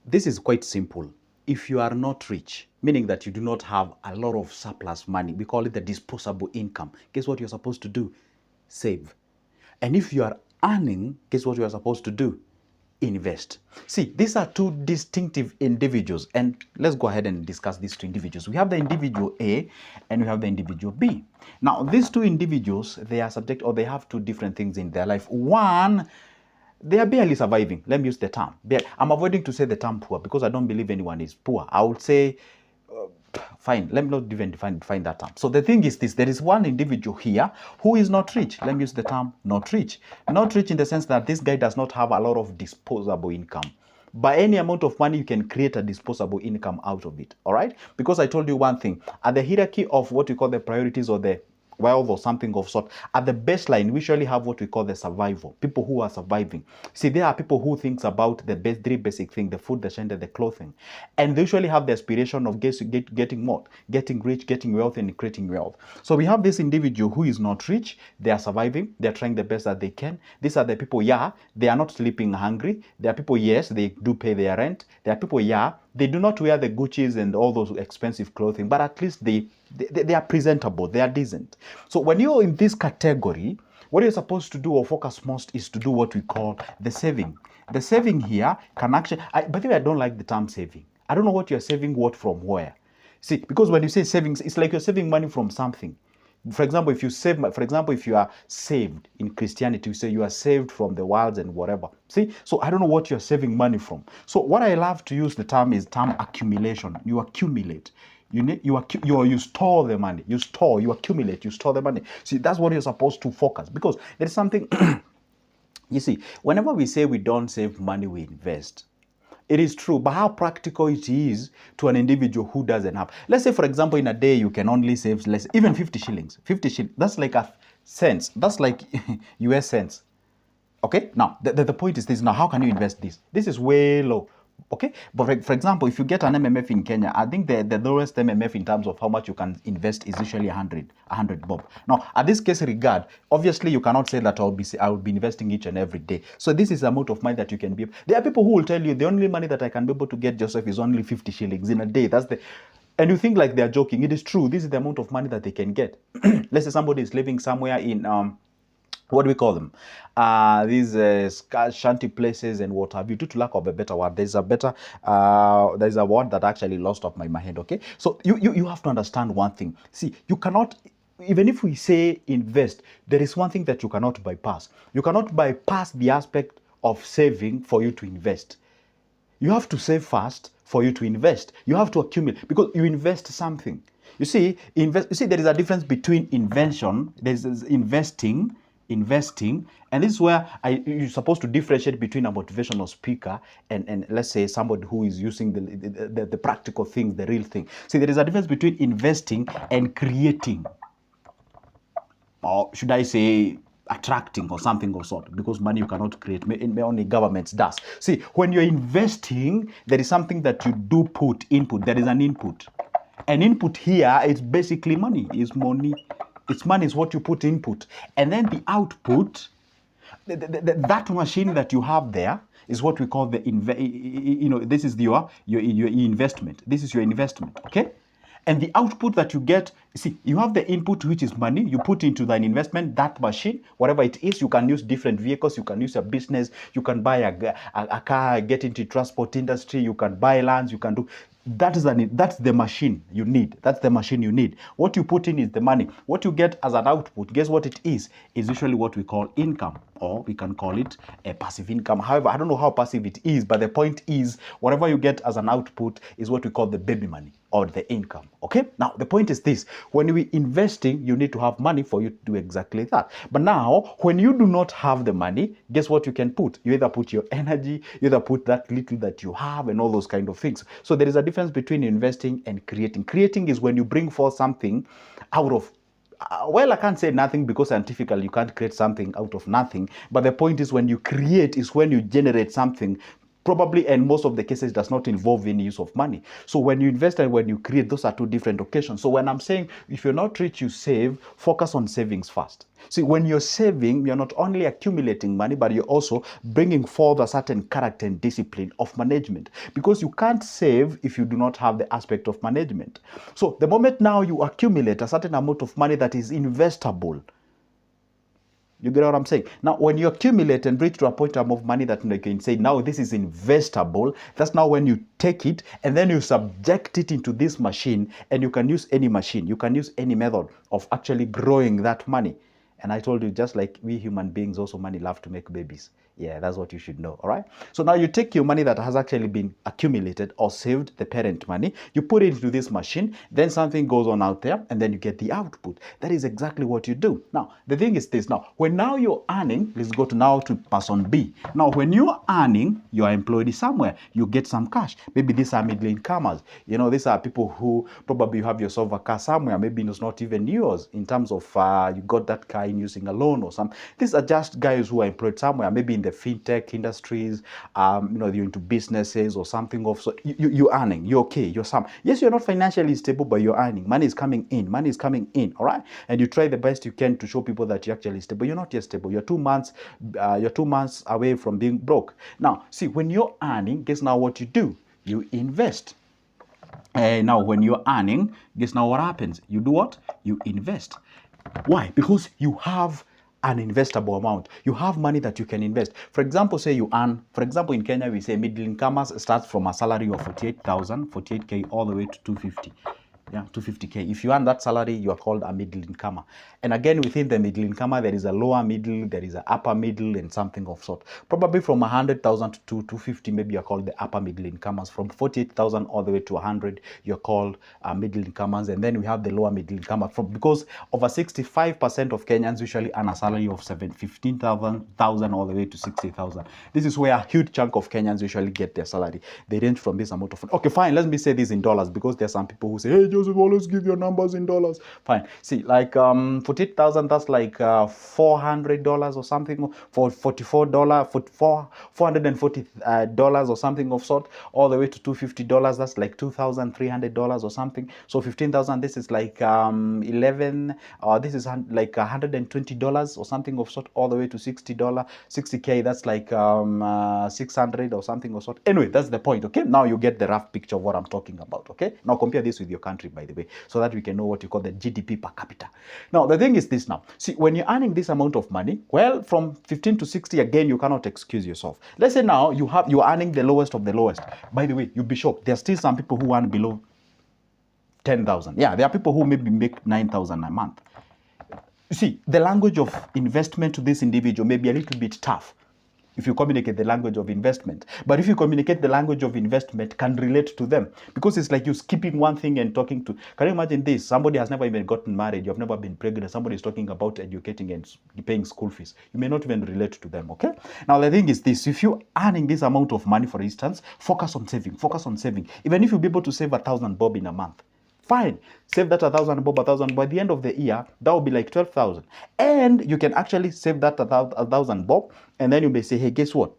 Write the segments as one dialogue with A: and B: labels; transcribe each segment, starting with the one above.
A: This is quite simple. If you are not rich, meaning that you do not have a lot of surplus money, we call it the disposable income. Guess what you're supposed to do? Save. And if you are earning, guess what you are supposed to do? Invest. See, these are two distinctive individuals, and let's go ahead and discuss these two individuals. We have the individual A and we have the individual B. Now, these two individuals, they are subject, or they have two different things in their life. One, they are barely surviving. Let me use the term. I'm avoiding to say the term poor because I don't believe anyone is poor. I would say, fine, let me not even define that term. So the thing is this, there is one individual here who is not rich. Let me use the term not rich. Not rich in the sense that this guy does not have a lot of disposable income. By any amount of money, you can create a disposable income out of it, all right? Because I told you one thing, at the hierarchy of what we call the priorities or the wealth or something of sort, at the baseline, we usually have what we call the survival, people who are surviving. See, there are people who thinks about the three basic things, the food, the shelter, the clothing. And they usually have the aspiration of getting more, getting rich, getting wealth, and creating wealth. So we have this individual who is not rich, they are surviving, they are trying the best that they can. These are the people, yeah, they are not sleeping hungry. There are people, yes, they do pay their rent. There are people, yeah, they do not wear the Gucci's and all those expensive clothing, but at least they are presentable, they are decent. So when you're in this category, what you're supposed to do or focus most is to do what we call the saving. The saving here can actually, by the way, I don't like the term saving. I don't know what you're saving, what from where. See, because when you say savings, it's like you're saving money from something. For example, if you are saved in Christianity, you say you are saved from the world and whatever. See, so I don't know what you're saving money from. So what I love to use the term is term accumulation. You accumulate. You store the money. You accumulate, you store the money. See, that's what you're supposed to focus, because there's something, you see, whenever we say we don't save money, we invest. It is true, but how practical it is to an individual who doesn't have. Let's say, for example, in a day, you can only save less, even 50 shillings. 50 shillings, that's like a cents. That's like US cents. Okay, now, the point is this. Now, how can you invest this? This is way low. Okay, but for example, if you get an MMF in Kenya, I think the lowest MMF in terms of how much you can invest is usually 100 bob. Now, at this case regard, obviously you cannot say that I will be investing each and every day. So this is the amount of money that you can be. There are people who will tell you the only money that I can be able to get, Joseph, is only 50 shillings in a day. And you think like they're joking. It is true. This is the amount of money that they can get. Let's say somebody is living somewhere in what do we call them? These shanty places and what have you. Due to lack of a better word, there's a word that actually lost off my head. Okay, so you have to understand one thing. See, you cannot, even if we say invest, there is one thing that you cannot bypass. You cannot bypass the aspect of saving for you to invest. You have to save first for you to invest. You have to accumulate, because you invest something. You see, there is a difference between invention. There's investing, and this is where you're supposed to differentiate between a motivational speaker and let's say somebody who is using the practical things, the real thing. See, there is a difference between investing and creating, or should I say attracting or something of sort, because money you cannot create, only governments does. See, when you're investing, there is something that you do put input. There is an input. An input here is basically money. It's money is what you put input, and then the output, that machine that you have there is what we call the this is your investment. This is your investment, okay? And the output that you get, see, you have the input, which is money. You put into the investment, that machine, whatever it is. You can use different vehicles. You can use a business. You can buy a car, get into transport industry. You can buy lands. You can do. That's the machine you need. That's the machine you need. What you put in is the money. What you get as an output, guess what it is usually what we call income, or we can call it a passive income. However, I don't know how passive it is, but the point is, whatever you get as an output is what we call the baby money, or the income. Okay? Now, the point is this. When we investing, you need to have money for you to do exactly that. But now, when you do not have the money, guess what you can put? You either put your energy, you either put that little that you have, and all those kind of things. So there is a difference between investing and creating. Creating is when you bring forth something out of well, I can't say nothing, because scientifically you can't create something out of nothing. But the point is, when you create is when you generate something probably, and most of the cases does not involve any use of money. So when you invest and when you create, those are two different occasions. So when I'm saying if you're not rich, you save, focus on savings first. See, when you're saving, you're not only accumulating money, but you're also bringing forth a certain character and discipline of management, because you can't save if you do not have the aspect of management. So the moment now you accumulate a certain amount of money that is investable, you get what I'm saying? Now, when you accumulate and reach to a point of money that you can say, now this is investable, that's now when you take it and then you subject it into this machine, and you can use any machine. You can use any method of actually growing that money. And I told you, just like we human beings, also money love to make babies. Yeah, that's what you should know, all right? So now you take your money that has actually been accumulated or saved, the parent money, you put it into this machine, then something goes on out there, and then you get the output. That is exactly what you do. Now, the thing is this. Now, when now you're earning, let's go to now to person B. Now, when you're earning, you are employed somewhere, you get some cash. Maybe these are middle incomers. You know, these are people who probably you have yourself a car somewhere, maybe it's not even yours, in terms of you got that car in using a loan or something. These are just guys who are employed somewhere, maybe in the fintech industries, you know, you're into businesses or something of so you're earning, you're okay, you're some. Yes, you're not financially stable, but you're earning. Money is coming in, all right? And you try the best you can to show people that you're actually stable. You're not yet stable. You're 2 months, you're 2 months away from being broke. Now, see, when you're earning, guess now what you do? You invest. Now, when you're earning, guess now what happens? You do what? You invest. Why? Because you have an investable amount. You have money that you can invest. For example, say you earn, for example, in Kenya, we say middle incomers starts from a salary of 48K all the way to 250. Yeah, 250K. If you earn that salary, you are called a middle incomer. And again, within the middle incomer, there is a lower middle, there is an upper middle, and something of sort. Probably from 100,000 to 250, maybe you're called the upper middle incomers. From 48,000 all the way to 100, you're called middle incomers. And then we have the lower middle incomer. Because over 65% of Kenyans usually earn a salary of 15,000 all the way to 60,000. This is where a huge chunk of Kenyans usually get their salary. They range from this amount of. Okay, fine. Let me say this in dollars, because there are some people who say, hey, Joseph, always give your numbers in dollars. Fine. See, like 48,000, that's like $400 or something, for $44, for $440 or something of sort, all the way to $250. That's like $2,300 or something. So 15,000, this is like 11. This is like $120 or something of sort, all the way to $60, 60K. That's like 600 or something of sort. Anyway, that's the point. Okay, now you get the rough picture of what I'm talking about. Okay, now compare this with your country, by the way, so that we can know what you call the GDP per capita. Now, the thing is this now. See, when you're earning this amount of money, well, from 15 to 60, again, you cannot excuse yourself. Let's say now you're earning the lowest of the lowest. By the way, you'll be shocked. There are still some people who earn below 10,000. Yeah, there are people who maybe make 9,000 a month. You see, the language of investment to this individual may be a little bit tough if you communicate the language of investment. But if you communicate the language of investment, can relate to them. Because it's like you're skipping one thing and talking to. Can you imagine this? Somebody has never even gotten married. You've never been pregnant. Somebody is talking about educating and paying school fees. You may not even relate to them, okay? Now, the thing is this. If you're earning this amount of money, for instance, focus on saving. Focus on saving. Even if you'll be able to save 1,000 bob in a month, fine, save that 1,000 bob, 1,000. By the end of the year, that will be like 12,000. And you can actually save that 1,000 bob, and then you may say, hey, guess what?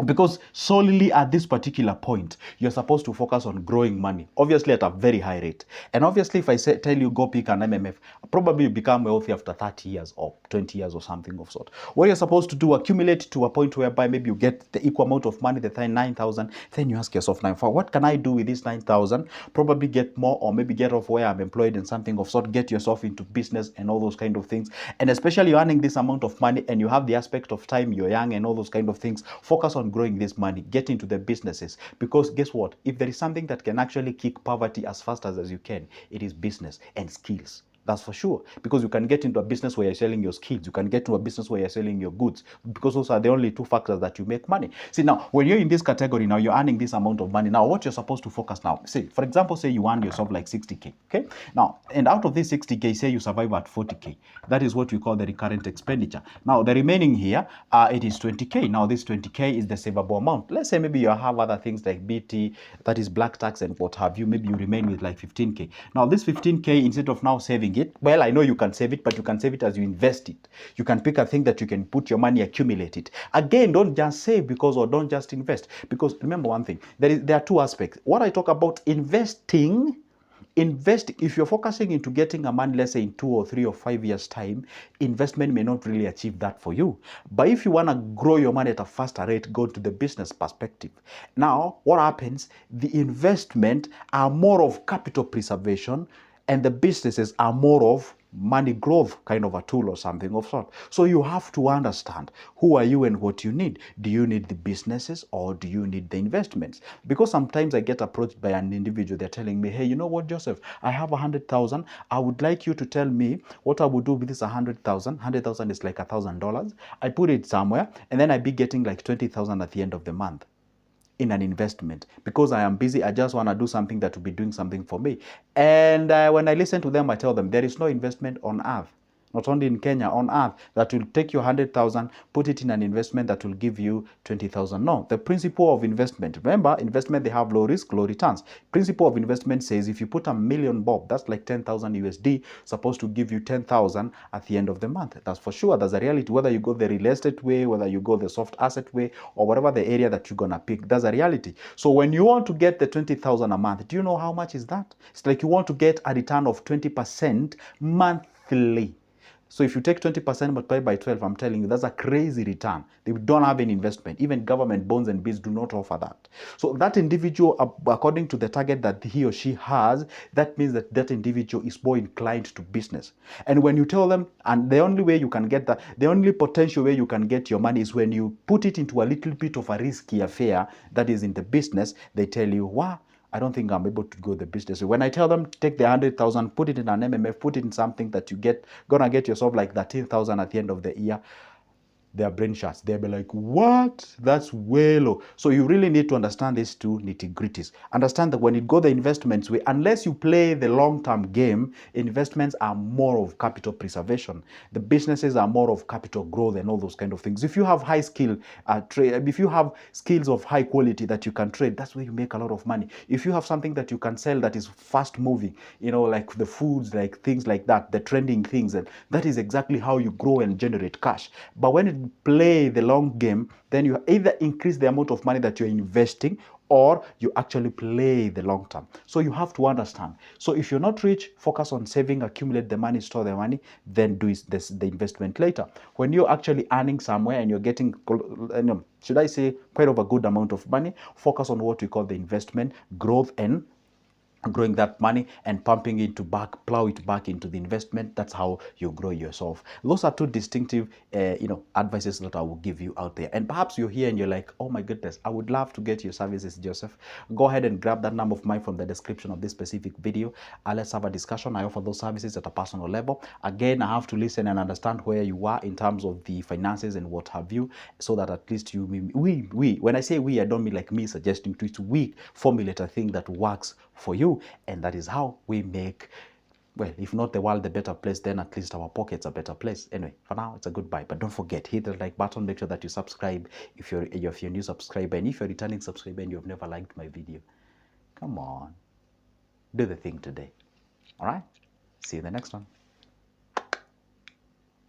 A: Because solely at this particular point, you're supposed to focus on growing money, obviously at a very high rate. And obviously, if I tell you go pick an MMF, probably you become wealthy after 30 years or 20 years or something of sort. What you're supposed to do, accumulate to a point whereby maybe you get the equal amount of money, the 9,000. Then you ask yourself, now, for what can I do with this 9,000? Probably get more, or maybe get off where I'm employed and something of sort, get yourself into business and all those kind of things. And especially you're earning this amount of money and you have the aspect of time, you're young and all those kind of things. Focus on growing this money, get into the businesses, because guess what? If there is something that can actually kick poverty as fast as you can, it is business and skills. That's for sure. Because you can get into a business where you're selling your skills. You can get to a business where you're selling your goods. Because those are the only two factors that you make money. See, now, when you're in this category, now you're earning this amount of money. Now, what you're supposed to focus now, say, for example, say you earn yourself like 60K. Okay? Now, and out of this 60K, say you survive at 40K. That is what we call the recurrent expenditure. Now, the remaining here, it is 20K. Now, this 20K is the savable amount. Let's say maybe you have other things like BT, that is black tax and what have you. Maybe you remain with like 15K. Now, this 15K, instead of now saving saving it. Well, I know you can save it, but you can save it as you invest it. You can pick a thing that you can put your money, accumulate it. Again, don't just save because, or don't just invest. Because remember one thing, there are two aspects. What I talk about investing, if you're focusing into getting a money, let's say in 2 or 3 or 5 years time, investment may not really achieve that for you. But if you want to grow your money at a faster rate, go to the business perspective. Now what happens, the investment are more of capital preservation, and the businesses are more of money growth, kind of a tool or something of sort. So you have to understand who are you and what you need. Do you need the businesses or do you need the investments? Because sometimes I get approached by an individual, they're telling me, hey, you know what, Joseph, I have 100,000. I would like you to tell me what I would do with this 100,000. 100,000 is like $1,000. I put it somewhere and then I be getting like 20,000 at the end of the month in an investment. Because I am busy, I just want to do something that will be doing something for me. And when I listen to them, I tell them there is no investment on earth, not only in Kenya, on earth, that will take your 100,000, put it in an investment that will give you 20,000. No, the principle of investment, remember, investment, they have low risk, low returns. Principle of investment says if you put $1 million bob, that's like 10,000 USD, supposed to give you 10,000 at the end of the month. That's for sure. That's a reality. Whether you go the real estate way, whether you go the soft asset way, or whatever the area that you're gonna pick, that's a reality. So when you want to get the 20,000 a month, do you know how much is that? It's like you want to get a return of 20% monthly. So if you take 20% multiplied by 12, I'm telling you, that's a crazy return. They don't have any investment. Even government bonds and bills do not offer that. So that individual, according to the target that he or she has, that means that that individual is more inclined to business. And when you tell them, and the only way you can get that, the only potential way you can get your money is when you put it into a little bit of a risky affair that is in the business, they tell you, wow, I don't think I'm able to go the business. When I tell them take the 100,000, put it in an MMF, put it in something that you gonna get yourself like 13,000 at the end of the year, their brain shuts. They'll be like, what? That's way low. So you really need to understand these two nitty-gritties. Understand that when you go the investments way, unless you play the long-term game, investments are more of capital preservation. The businesses are more of capital growth and all those kind of things. If you have high skill trade, if you have skills of high quality that you can trade, that's where you make a lot of money. If you have something that you can sell that is fast moving, you know, like the foods, like things like that, the trending things, and that is exactly how you grow and generate cash. But when it play the long game, then you either increase the amount of money that you're investing or you actually play the long term. So you have to understand. So if you're not rich, focus on saving, accumulate the money, store the money, then do the investment later. When you're actually earning somewhere and you're getting, should I say, quite of a good amount of money, focus on what we call the investment, growth, and growing that money and pumping it plow it back into the investment. That's how you grow yourself. Those are two distinctive advices that I will give you out there. And perhaps you're here and you're like, oh my goodness, I would love to get your services, Joseph. Go ahead and grab that number of mine from the description of this specific video. Let's have a discussion. I offer those services at a personal level. Again, I have to listen and understand where you are in terms of the finances and what have you, so that at least when I say we, I don't mean like me suggesting to it. We formulate a thing that works for you, and that is how we make, well, if not the world a better place, then at least our pockets a better place. Anyway, for now, it's a goodbye. But don't forget, hit the like button. Make sure that you subscribe if you're a new subscriber, and if you're a returning subscriber and you've never liked my video, come on, do the thing today. All right, see you in the next one.